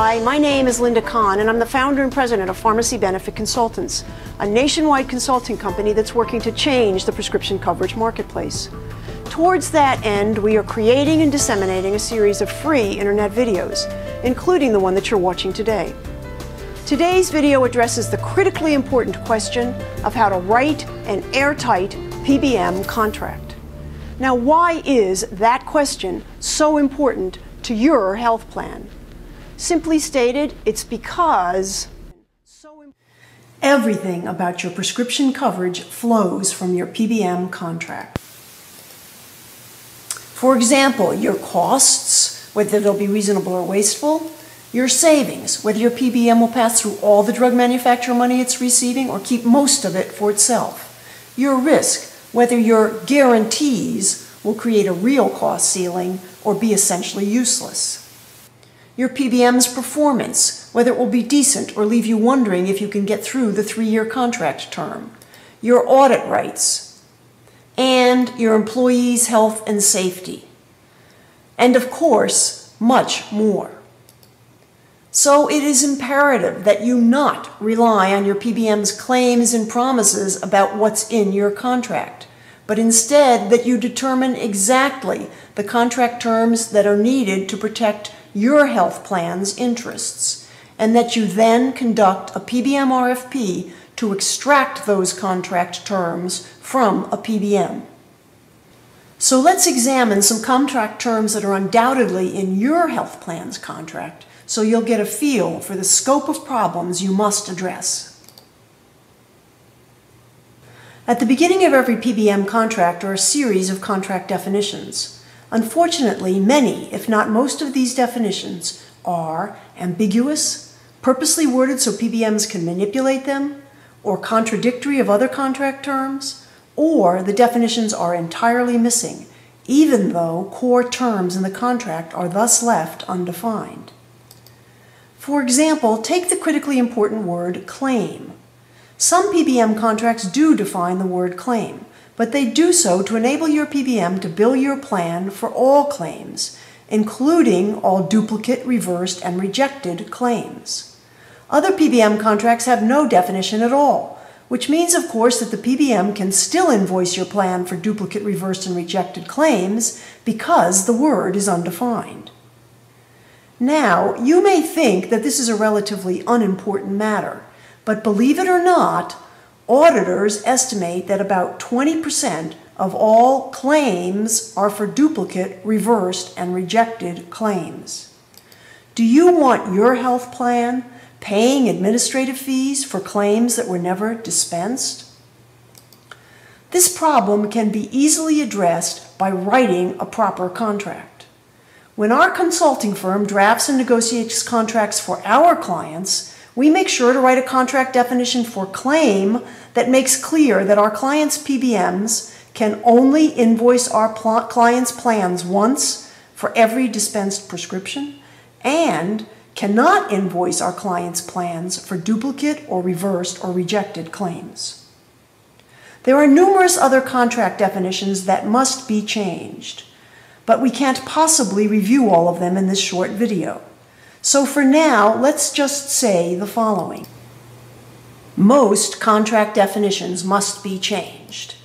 Hi, my name is Linda Cahn, and I'm the founder and president of Pharmacy Benefit Consultants, a nationwide consulting company that's working to change the prescription coverage marketplace. Towards that end, we are creating and disseminating a series of free internet videos, including the one that you're watching today. Today's video addresses the critically important question of how to write an airtight PBM contract. Now, why is that question so important to your health plan? Simply stated, it's because everything about your prescription coverage flows from your PBM contract. For example, your costs, whether they'll be reasonable or wasteful, your savings, whether your PBM will pass through all the drug manufacturer money it's receiving or keep most of it for itself, your risk, whether your guarantees will create a real cost ceiling or be essentially useless. Your PBM's performance, whether it will be decent or leave you wondering if you can get through the 3-year contract term. Your audit rights, and your employees' health and safety. And of course, much more. So it is imperative that you not rely on your PBM's claims and promises about what's in your contract, but instead that you determine exactly the contract terms that are needed to protect your health plan's interests, and that you then conduct a PBM RFP to extract those contract terms from a PBM. So let's examine some contract terms that are undoubtedly in your health plan's contract, so you'll get a feel for the scope of problems you must address. At the beginning of every PBM contract are a series of contract definitions. Unfortunately, many, if not most of these definitions are ambiguous, purposely worded so PBMs can manipulate them, or contradictory of other contract terms, or the definitions are entirely missing, even though core terms in the contract are thus left undefined. For example, take the critically important word claim. Some PBM contracts do define the word claim, but they do so to enable your PBM to bill your plan for all claims, including all duplicate, reversed, and rejected claims. Other PBM contracts have no definition at all, which means, of course, that the PBM can still invoice your plan for duplicate, reversed, and rejected claims because the word is undefined. Now, you may think that this is a relatively unimportant matter, but believe it or not, auditors estimate that about 20% of all claims are for duplicate, reversed, and rejected claims. Do you want your health plan paying administrative fees for claims that were never dispensed? This problem can be easily addressed by writing a proper contract. When our consulting firm drafts and negotiates contracts for our clients, we make sure to write a contract definition for claim that makes clear that our clients' PBMs can only invoice our clients' plans once for every dispensed prescription and cannot invoice our clients' plans for duplicate or reversed or rejected claims. There are numerous other contract definitions that must be changed, but we can't possibly review all of them in this short video. So for now, let's just say the following. Most contract definitions must be changed,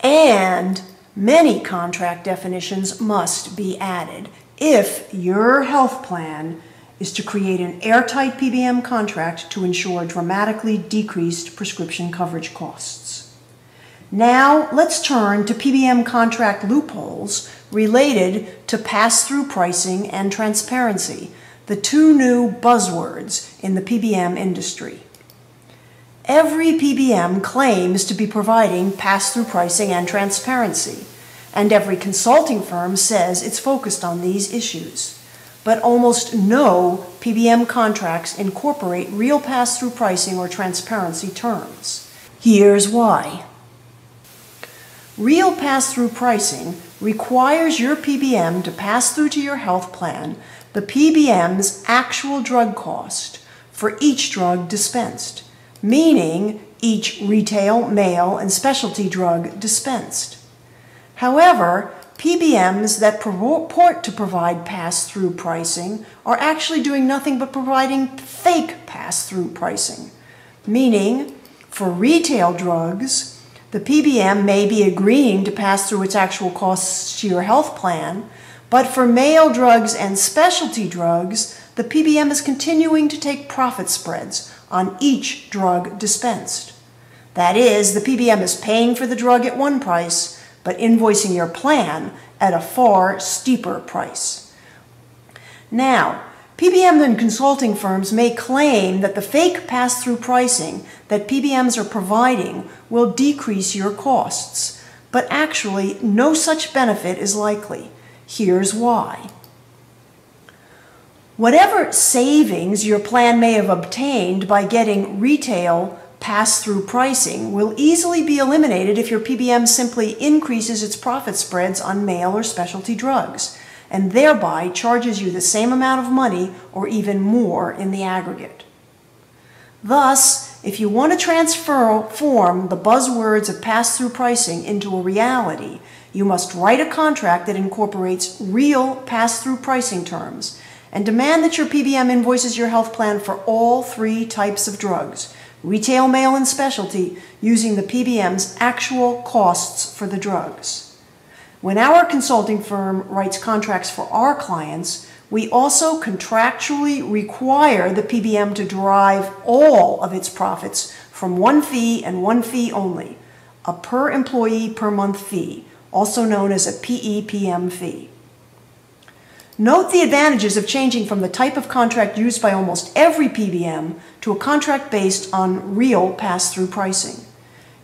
and many contract definitions must be added if your health plan is to create an airtight PBM contract to ensure dramatically decreased prescription coverage costs. Now, let's turn to PBM contract loopholes related to pass-through pricing and transparency, the two new buzzwords in the PBM industry. Every PBM claims to be providing pass-through pricing and transparency, and every consulting firm says it's focused on these issues. But almost no PBM contracts incorporate real pass-through pricing or transparency terms. Here's why. Real pass-through pricing requires your PBM to pass through to your health plan the PBM's actual drug cost for each drug dispensed, meaning each retail, mail, and specialty drug dispensed. However, PBMs that purport to provide pass-through pricing are actually doing nothing but providing fake pass-through pricing. Meaning, for retail drugs, the PBM may be agreeing to pass through its actual costs to your health plan, but for mail drugs and specialty drugs, the PBM is continuing to take profit spreads on each drug dispensed. That is, the PBM is paying for the drug at one price, but invoicing your plan at a far steeper price. Now, PBM and consulting firms may claim that the fake pass-through pricing that PBMs are providing will decrease your costs, but actually no such benefit is likely. Here's why. Whatever savings your plan may have obtained by getting retail pass-through pricing will easily be eliminated if your PBM simply increases its profit spreads on mail or specialty drugs, and thereby charges you the same amount of money or even more in the aggregate. Thus, if you want to transform the buzzwords of pass-through pricing into a reality, you must write a contract that incorporates real pass-through pricing terms and demand that your PBM invoices your health plan for all three types of drugs, retail, mail, and specialty, using the PBM's actual costs for the drugs. When our consulting firm writes contracts for our clients, we also contractually require the PBM to derive all of its profits from one fee and one fee only, a per employee per month fee, also known as a PEPM fee. Note the advantages of changing from the type of contract used by almost every PBM to a contract based on real pass-through pricing.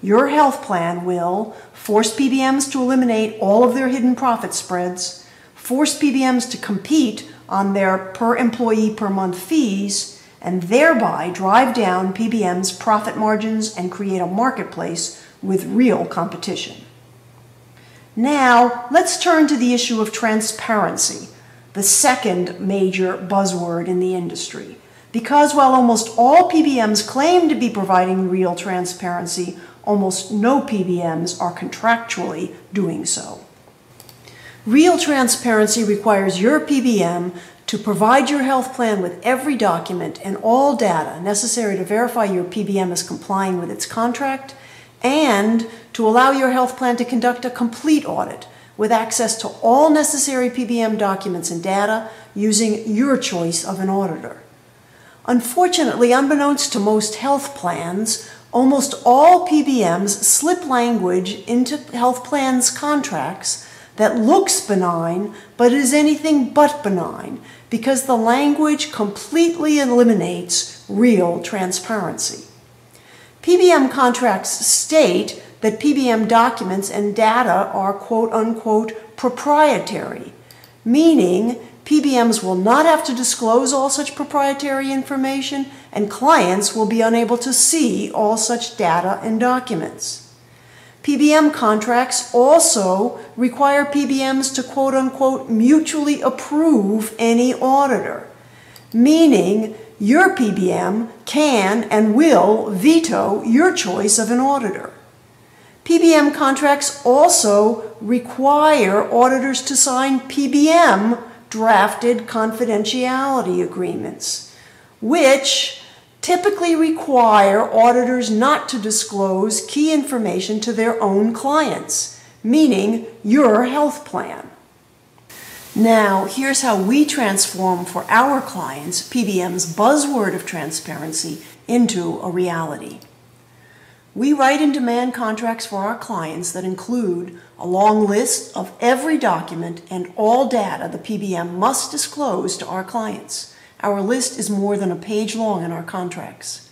Your health plan will force PBMs to eliminate all of their hidden profit spreads, force PBMs to compete on their per employee per month fees, and thereby drive down PBMs' profit margins and create a marketplace with real competition. Now, let's turn to the issue of transparency, the second major buzzword in the industry. Because while almost all PBMs claim to be providing real transparency, almost no PBMs are contractually doing so. Real transparency requires your PBM to provide your health plan with every document and all data necessary to verify your PBM is complying with its contract, and to allow your health plan to conduct a complete audit with access to all necessary PBM documents and data using your choice of an auditor. Unfortunately, unbeknownst to most health plans, almost all PBMs slip language into health plans' contracts that looks benign but is anything but benign, because the language completely eliminates real transparency. PBM contracts state that PBM documents and data are quote-unquote proprietary, meaning PBMs will not have to disclose all such proprietary information, and clients will be unable to see all such data and documents. PBM contracts also require PBMs to quote-unquote mutually approve any auditor, meaning your PBM can and will veto your choice of an auditor. PBM contracts also require auditors to sign PBM drafted confidentiality agreements, which typically require auditors not to disclose key information to their own clients, meaning your health plan. Now, here's how we transform for our clients PBM's buzzword of transparency into a reality. We write and demand contracts for our clients that include a long list of every document and all data the PBM must disclose to our clients. Our list is more than a page long in our contracts.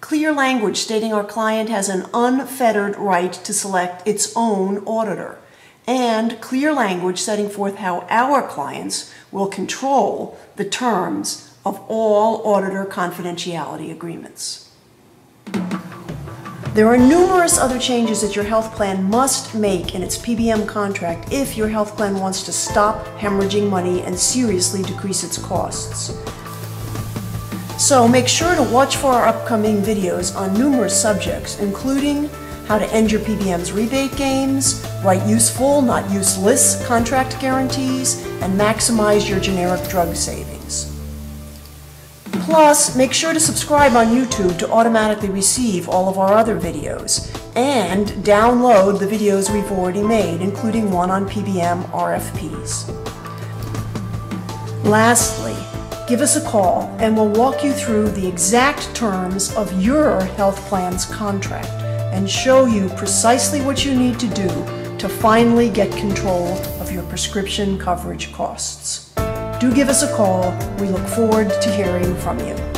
Clear language stating our client has an unfettered right to select its own auditor, and clear language setting forth how our clients will control the terms of all auditor confidentiality agreements. There are numerous other changes that your health plan must make in its PBM contract if your health plan wants to stop hemorrhaging money and seriously decrease its costs. So make sure to watch for our upcoming videos on numerous subjects, including how to end your PBM's rebate games, write useful, not useless contract guarantees, and maximize your generic drug savings. Plus, make sure to subscribe on YouTube to automatically receive all of our other videos, and download the videos we've already made, including one on PBM RFPs. Lastly, give us a call and we'll walk you through the exact terms of your health plan's contract and show you precisely what you need to do to finally get control of your prescription coverage costs. Do give us a call. We look forward to hearing from you.